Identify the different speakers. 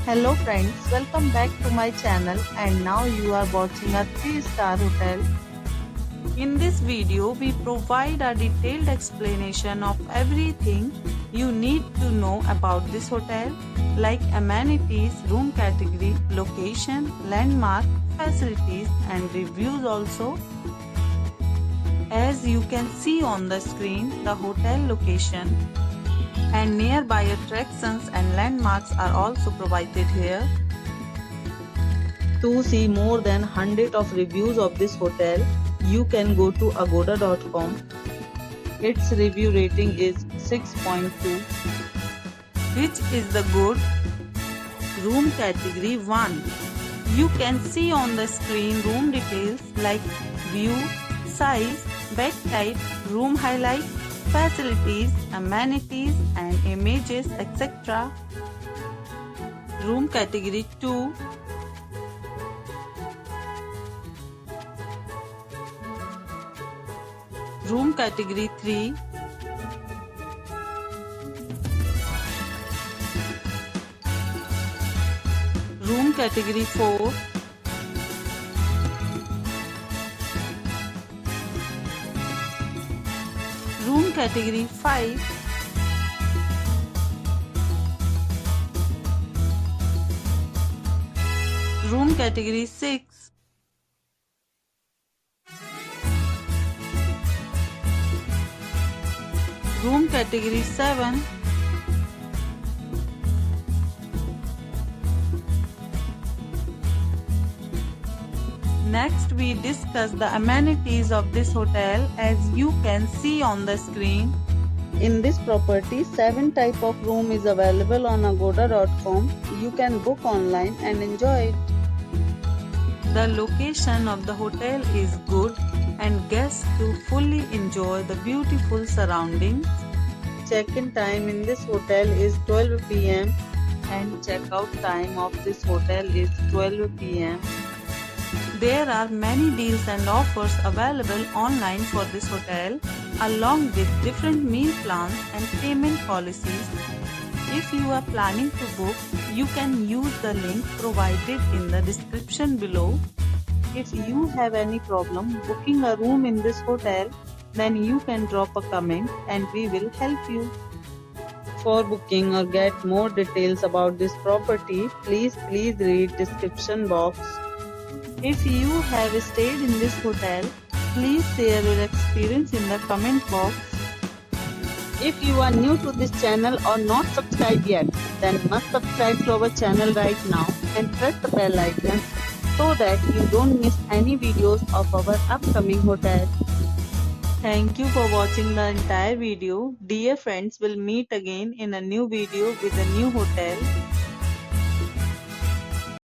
Speaker 1: Hello friends, welcome back to my channel and now you are watching a 3-star hotel. In this video, we provide a detailed explanation of everything you need to know about this hotel, like amenities, room category, location, landmark, facilities and reviews also. As you can see on the screen, the hotel location and nearby attractions and landmarks are also provided here. To see more than 100 of reviews of this hotel, you can go to agoda.com. Its review rating is 6.2, which is the good. Room category 1. You can see on the screen room details like view, size, bed type, room highlight, facilities, amenities and images, etc. Room category 2. Room category 3. Room category 4. Room category 5. Room category 6. Room category 7. Next, we discuss the amenities of this hotel as you can see on the screen. In this property, 7 type of room is available on agoda.com. You can book online and enjoy it. The location of the hotel is good and guests to fully enjoy the beautiful surroundings. Check-in time in this hotel is 12 p.m. and check-out time of this hotel is 12 p.m. There are many deals and offers available online for this hotel, along with different meal plans and payment policies. If you are planning to book, you can use the link provided in the description below. If you have any problem booking a room in this hotel, then you can drop a comment and we will help you. For booking or get more details about this property, please read description box. If you have stayed in this hotel, please share your experience in the comment box. If you are new to this channel or not subscribed yet, then must subscribe to our channel right now and press the bell icon so that you don't miss any videos of our upcoming hotel. Thank you for watching the entire video. Dear friends, we'll meet again in a new video with a new hotel.